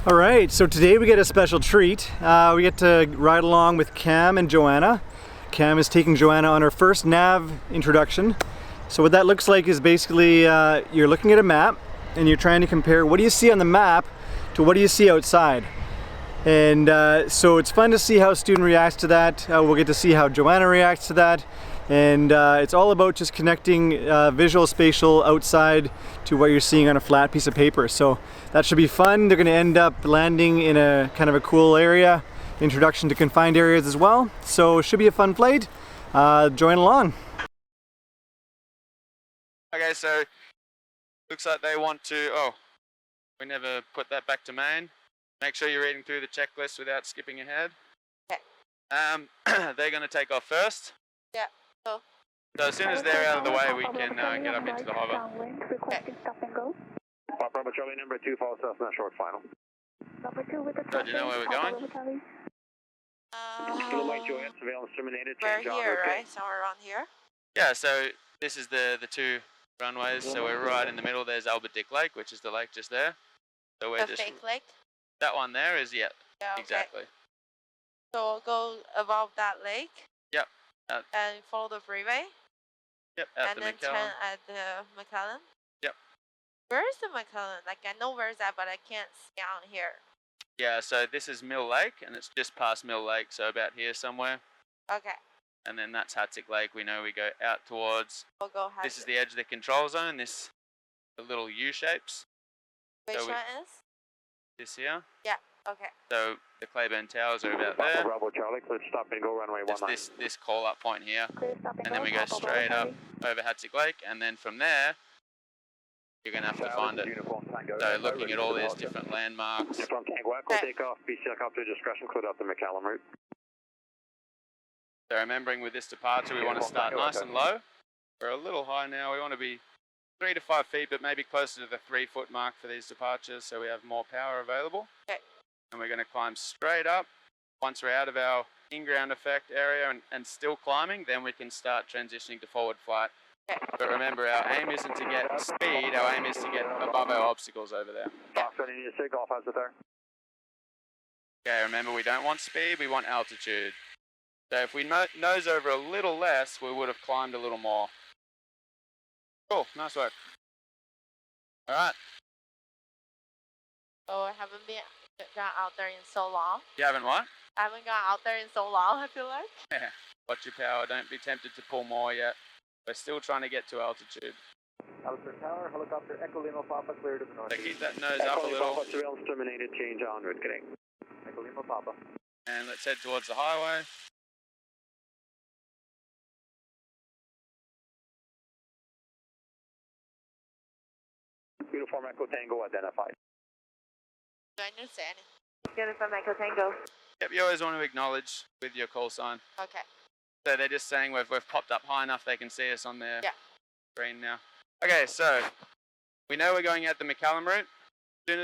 All right, so today we get a special treat. We get to ride along with Cam and Joanna. Cam is taking Joanna on her first nav introduction. So what that looks like is basically you're looking at a map and you're trying to compare what do you see on the map to what do you see outside. And so it's fun to see how a student reacts to that. We'll get to see how Joanna reacts to that. And it's all about just connecting visual spatial outside to what you're seeing on a flat piece of paper. So that should be fun. They're going to end up landing in a kind of a cool area, introduction to confined areas as well. So it should be a fun flight. Join along. Okay, so looks like they want to, oh, we never put that back to main. Make sure you're reading through the checklist without skipping ahead. Okay. They're going to take off first. Yeah. So as soon as they're out of the way, we can get up into the hover. Okay. Bravo Charlie number 2, follow Cessna short final. So do you know where we're going? Blue White Joanna, surveillance terminated. We're Change on here, route. right? Somewhere around here. Yeah, so this is the two runways. So we're right in the middle. There's Albert Dick Lake, which is the lake just there. So we're The just fake lake. that one there is Yeah. Okay. exactly. So we'll go above that lake. Yep. And follow the freeway. Yep. Out And the then McAllen. turn at the McAllen. Yep. Where is the McAllen? Like I know where's that, but I can't see out here. Yeah. So this is Mill Lake, and it's just past Mill Lake, so about here somewhere. Okay. And then that's Hatzick Lake. We know we go out towards. We'll go. This is the edge of the control zone. This the little U shapes. Which so one is? This here. Yeah. Okay. So the Claiborne Towers are about there. Bravo Charlie, clear stop and go runway Just 19. this call up point here, and then we go straight up over Hatzick Lake, and then from there you're gonna have to find it. So looking at all these different landmarks. From Tango Echo, takeoff, BC helicopter discretion, cleared up the McAllen route. So remembering with this departure, we want to start nice and low. We're a little high now. We want to be 3 to 5 feet, but maybe closer to the 3-foot mark for these departures, so we have more power available. Okay. And we're going to climb straight up. Once we're out of our in-ground effect area and still climbing, then we can start transitioning to forward flight. Okay. But remember, our aim isn't to get speed. Our aim is to get above our obstacles over there. Fox, I need a sig off, how's it there? Okay, remember, we don't want speed, we want altitude. So if we nose over a little less, we would have climbed a little more. Cool, nice work. All right. Oh, I haven't gone out there in so long. You haven't what? I haven't gone out there in so long. I feel like. Yeah. Watch your power. Don't be tempted to pull more yet. We're still trying to get to altitude. Alistair Tower, helicopter Echo Lima Papa, clear to the north. So keep that nose up a little. Papa, surveillance terminated, change en route, getting. Echo Lima Papa. And let's head towards the highway. Uniform Echo Tango identified. Do I understand? Uniform Echo Tango. Yep, you always want to acknowledge with your call sign. Okay. So they're just saying we've popped up high enough they can see us on their Yeah. screen now. Okay, so we know we're going out the McAllen route. As soon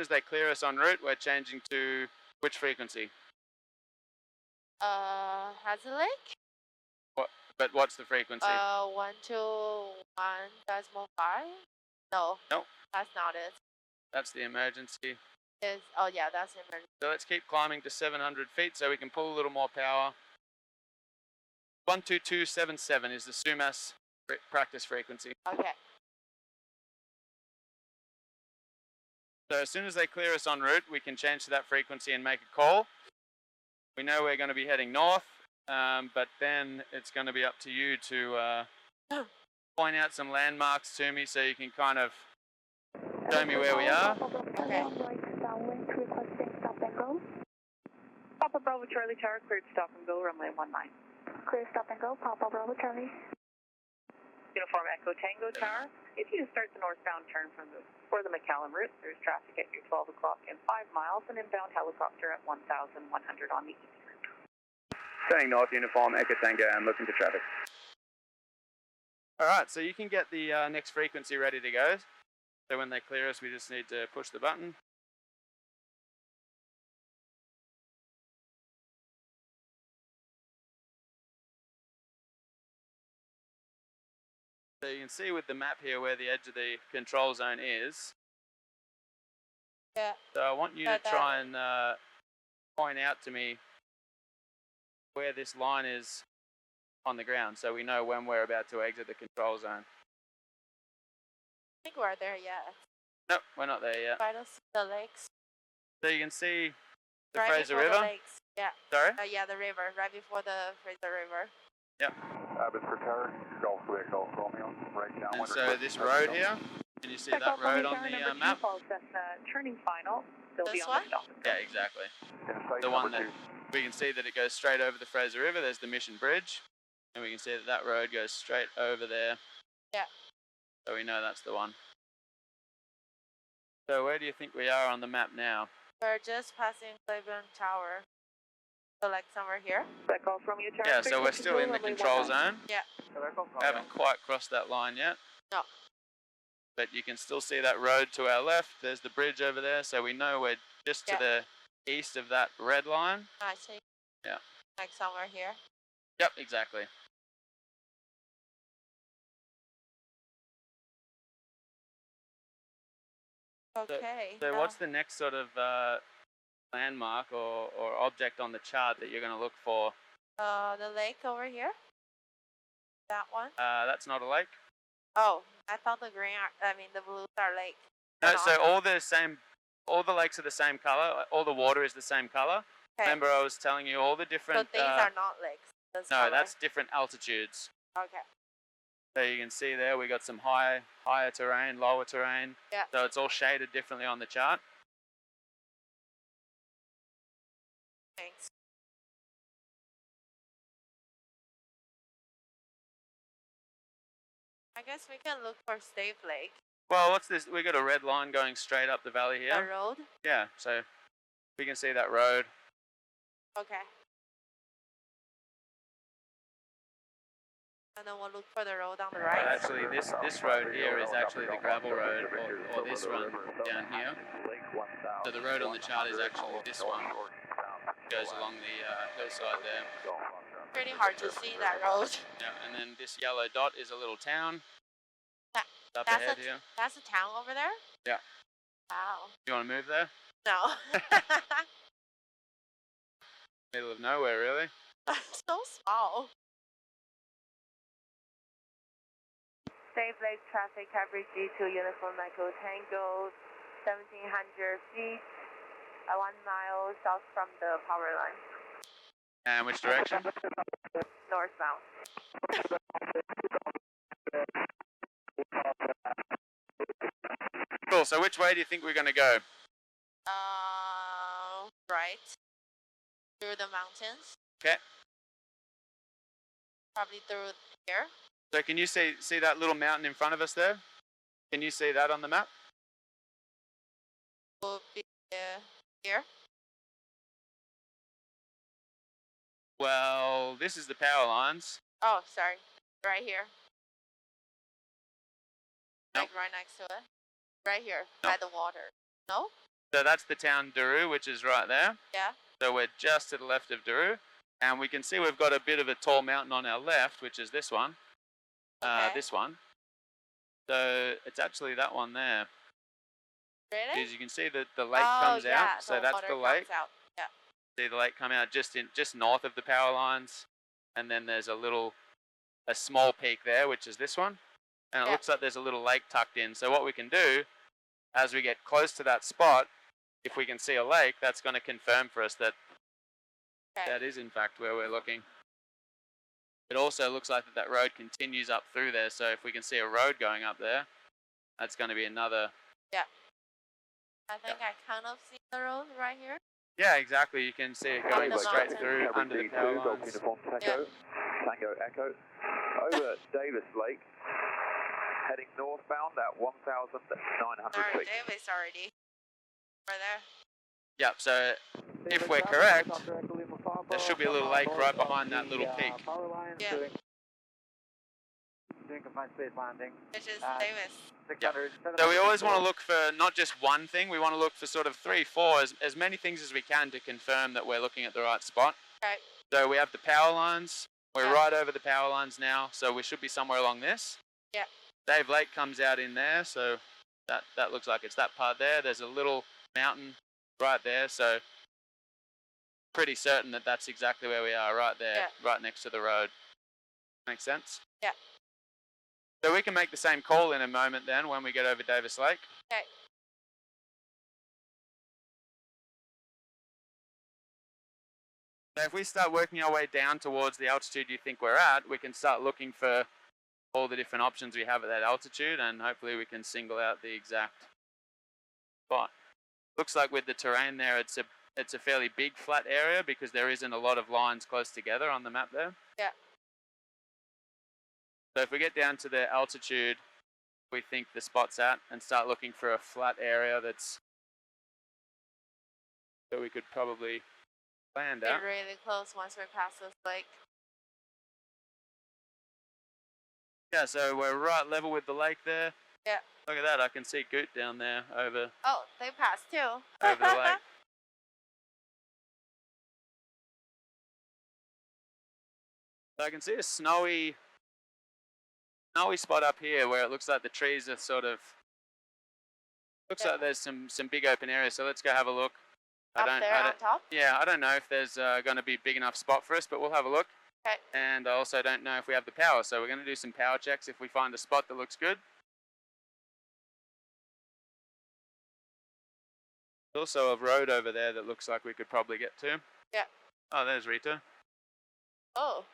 as they clear us en route, we're changing to which frequency? Has a lake? But what's the frequency? 121.5? No. Nope. That's not it. That's the emergency. Oh yeah, that's the emergency. So let's keep climbing to 700 feet so we can pull a little more power. 12277 is the Sumas practice frequency. Okay. So as soon as they clear us en route, we can change to that frequency and make a call. We know we're going to be heading north, but then it's going to be up to you to point out some landmarks to me so you can kind of show me where we are. Okay. Papa Bravo Charlie Tower, cleared stop and go, runway 19. Clear stop and go, Papa Bravo Charlie. Uniform Echo Tango Tower. If you start the northbound turn for the McAllen route, there's traffic at your 12 o'clock and 5 miles, and inbound helicopter at 1,100 on the east. Staying north, Uniform Echo Tango, I'm looking to traffic. All right, so you can get the next frequency ready to go. So when they clear us, we just need to push the button. So you can see with the map here where the edge of the control zone is. Yeah. So I want you to try and point out to me where this line is on the ground so we know when we're about to exit the control zone. I think we're there yet. Nope, we're not there yet. Try to see the lakes. So you can see the Right Fraser before River. the lakes. Yeah. Sorry? Yeah, the river. Right before the Fraser River. Yep. Abbott for Tower, Golf Quebec, Golf Romeo, right down. And so this road here, can you see that road on the map? Turning final. Still be This on one? the stop. Yeah, exactly. The one that we can see that it goes straight over the Fraser River. There's the Mission Bridge, and we can see that that road goes straight over there. Yeah. So we know that's the one. So where do you think we are on the map now? We're just passing Cleveland Tower. So like somewhere here. Golf Romeo Tower. Yeah, so we're still in the control zone. Yeah. We haven't quite crossed that line yet. No. But you can still see that road to our left. There's the bridge over there, so we know we're just to the east of that red line. I see. Yeah. Like somewhere here. Yep, exactly. Okay. So what's the next sort of landmark or object on the chart that you're going to look for? the lake over here? That one? That's not a lake. Oh, I thought the the blues are lake. No, They're so not. all the lakes are the same color. All the water is the same color. Okay. Remember, I was telling you all the So different. these are not lakes. This No, color. that's different altitudes. Okay. So you can see there we got some higher terrain, lower terrain. Yeah. So it's all shaded differently on the chart. Thanks. I guess we can look for Stave Lake. Well, what's this? We got a red line going straight up the valley The here. road? Yeah, so we can see that road. Okay. And then we'll look for the road on the right. Actually, this road here is actually the gravel road, or this one down here. So the road on the chart is actually this one. Goes along the hillside there. Pretty hard to see that road. Yeah, and then this yellow dot is a little town. That- Up That's ahead a, here. that's a town over there? Yeah. Wow. You want to move there? No. Middle of nowhere, really. So small. Stave Lake traffic coverage G2 Uniform Echo Tango, 1,700 feet, 1 mile south from the power line. And which direction? Northbound. Cool. So which way do you think we're going to go? Right. Through the mountains. Okay. Probably through here. So can you see that little mountain in front of us there? Can you see that on the map? Will be here. Well, this is the power lines. Oh, sorry. Right here. Nope. Like right next to it. Right here, Nope. by the water. No? So that's the town Daru, which is right there. Yeah. So we're just to the left of Daru. And we can see we've got a bit of a tall mountain on our left, which is this one. Okay. This one. So it's actually that one there. Really? As you can see that the lake oh, comes yeah, out. So that's water the lake. comes out. Yeah. See the lake come out just north of the power lines. And then there's a small peak there, which is this one. And it Yeah. looks like there's a little lake tucked in. So what we can do, as we get close to that spot, if we can see a lake, that's going to confirm for us that Okay. that is in fact where we're looking. It also looks like that road continues up through there. So if we can see a road going up there, that's going to be another. I think I kind of see the road right here. Yeah, exactly. You can see it going the straight mountain. through under the power lines. Tango, Tango Echo, over Davis Lake, heading northbound at 1,900 Alright, feet. Davis already. Right there. Yep. So if we're correct, there should be a little lake right behind that little peak. Yeah. Doing confined space landing. Which is Davis. 600. So we always want to look for not just one thing. We want to look for sort of 3, 4, as many things as we can to confirm that we're looking at the right spot. Right. So we have the power lines. We're Yeah. right over the power lines now, so we should be somewhere along this. Yeah. Dave Lake comes out in there, so that looks like it's that part there. There's a little mountain right there, so pretty certain that that's exactly where we are, right there, Yeah. right next to the road. Makes sense? Yeah. So we can make the same call in a moment then when we get over Davis Lake. Okay. So if we start working our way down towards the altitude you think we're at, we can start looking for all the different options we have at that altitude, and hopefully we can single out the exact spot. Looks like with the terrain there, it's a fairly big flat area because there isn't a lot of lines close together on the map there. Yeah. So if we get down to the altitude we think the spot's at and start looking for a flat area that we could probably land Be at. really close once we're past this lake. Yeah, so we're right level with the lake there. Yeah. Look at that, I can see Goot down there over Oh, they passed too. over the lake. So I can see a snowy spot up here where it looks like the trees are sort of looks Yeah. like there's some big open areas. So let's go have a look. Up there on top? Yeah, I don't know if there's going to be a big enough spot for us, but we'll have a look. Okay. And I also don't know if we have the power, so we're going to do some power checks if we find a spot that looks good. There's also a road over there that looks like we could probably get to. Yeah. Oh, there's Rita. Oh.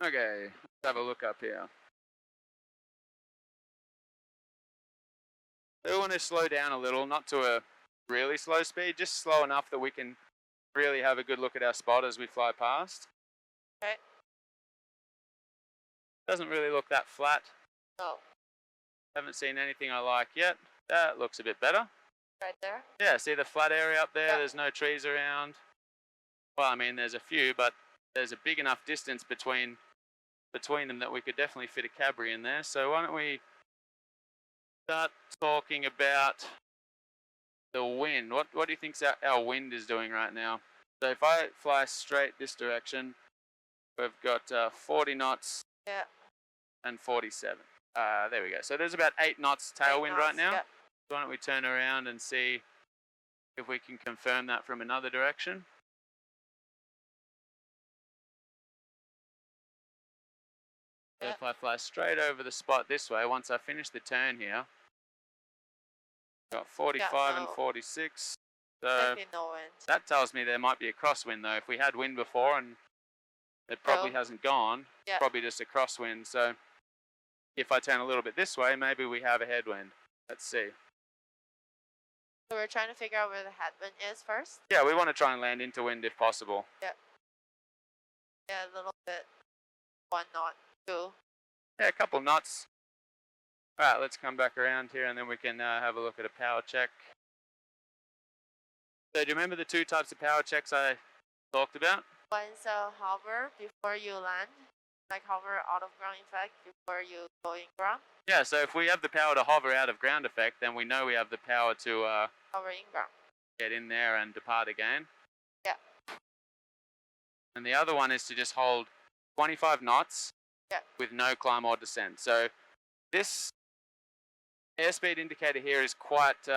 Okay, let's have a look up here. We want to slow down a little, not to a really slow speed, just slow enough that we can really have a good look at our spot as we fly past. Okay. Doesn't really look that flat. Oh. Haven't seen anything I like yet. That looks a bit better. Right there? Yeah, see the flat area up there? Yeah. There's no trees around. Well, I mean, there's a few, but there's a big enough distance between them that we could definitely fit a Cabri in there. So why don't we start talking about the wind? What do you think our wind is doing right now? So if I fly straight this direction, we've got 40 knots Yeah. and 47. There we go. So there's about 8 knots tailwind right now. Yeah. So why don't we turn around and see if we can confirm that from another direction. So Yeah. if I fly straight over the spot this way, once I finish the turn here, got 45 and no. 46. So Definitely no wind. that tells me there might be a crosswind though. If we had wind before and it probably No. hasn't gone, Yeah. probably just a crosswind. So if I turn a little bit this way, maybe we have a headwind. Let's see. So we're trying to figure out where the headwind is first. Yeah, we want to try and land into wind if possible. Yeah, a little bit. 1 knot, 2. Yeah, a couple knots. All right, let's come back around here and then we can have a look at a power check. So do you remember the 2 types of power checks I talked about? One's a hover before you land, like hover out of ground effect before you go in ground. Yeah, so if we have the power to hover out of ground effect, then we know we have the power to Hover in ground. get in there and depart again. Yeah. And the other one is to just hold 25 knots Yeah. with no climb or descent. So this airspeed indicator here is quite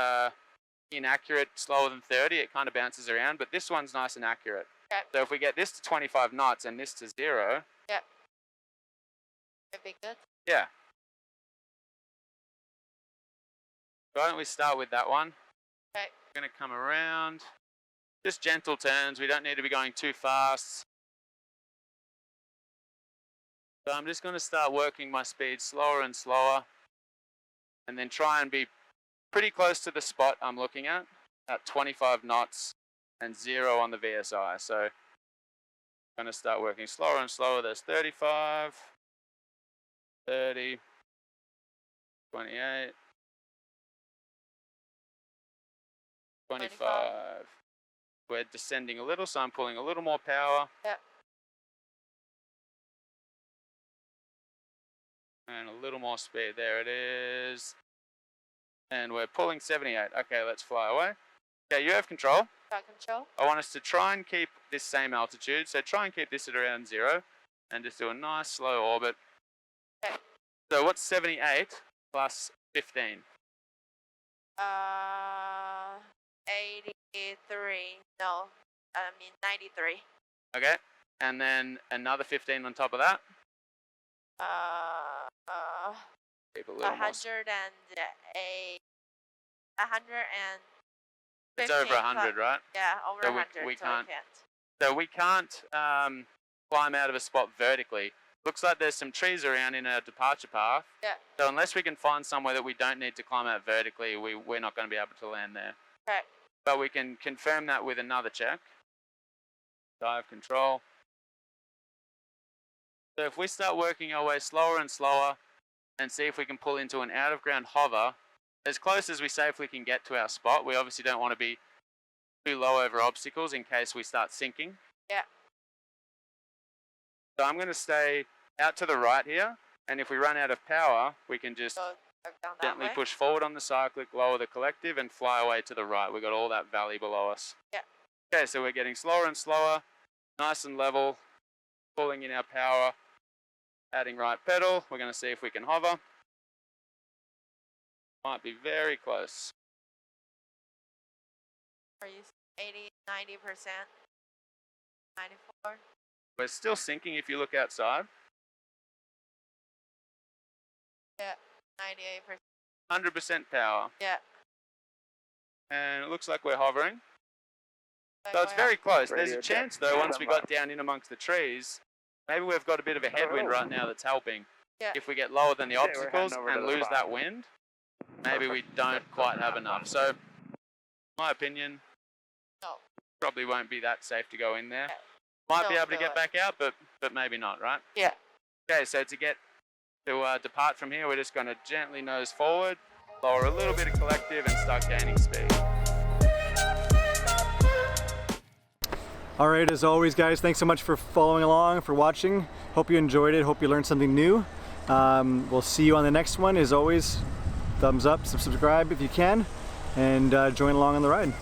inaccurate, slower than 30. It kind of bounces around, but this one's nice and accurate. Okay. So if we get this to 25 knots and this to 0, It'd be good. yeah. Why don't we start with that one? Okay. We're going to come around. Just gentle turns. We don't need to be going too fast. So I'm just going to start working my speed slower and slower. And then try and be pretty close to the spot I'm looking at 25 knots and 0 on the VSI. So I'm going to start working slower and slower. There's 35, 30, 28, 25. We're descending a little, so I'm pulling a little more power. Yep. And a little more speed. There it is. And we're pulling 78. Okay, let's fly away. Okay, you have control. Got control. I want us to try and keep this same altitude. So try and keep this at around 0 and just do a nice slow orbit. Okay. So what's 78 plus 15? 83. No, I mean 93. Okay. And then another 15 on top of that. Keep a little more. 108. 100 It's over 100, right? Yeah, over So 100. we so can't- I can't. So we can't climb out of a spot vertically. Looks like there's some trees around in our departure path. Yeah. So unless we can find somewhere that we don't need to climb out vertically, we're not going to be able to land there. Correct. But we can confirm that with another check. Dive control. So if we start working our way slower and slower and see if we can pull into an out of ground hover, as close as we safely can get to our spot, we obviously don't want to be too low over obstacles in case we start sinking. Yeah. So I'm going to stay out to the right here, and if we run out of power, we can just Go down that gently way. push forward on the cyclic, lower the collective, and fly away to the right. We've got all that valley below us. Yeah. Okay, so we're getting slower and slower, nice and level, pulling in our power, adding right pedal. We're going to see if we can hover. Might be very close. Are you 80, 90%? 94? We're still sinking if you look outside. Yeah, 98%. 100% power. Yeah. And it looks like we're hovering. Like So it's very close. There's Radio a check. chance though, once we got down in amongst the trees, maybe we've got a bit of a headwind right now that's helping. Yeah. If we get lower than the Yeah, we're heading obstacles over to and the lose spot. that wind, maybe we don't quite have enough. So, my opinion, No. probably won't be that safe to go in there. Yeah. Might be Don't able to do get it. back out, but maybe not, right? Yeah. Okay, so to depart from here, we're just going to gently nose forward, lower a little bit of collective, and start gaining speed. All right, as always, guys, thanks so much for following along, for watching. Hope you enjoyed it. Hope you learned something new. We'll see you on the next one. As always, thumbs up, subscribe if you can, and join along on the ride.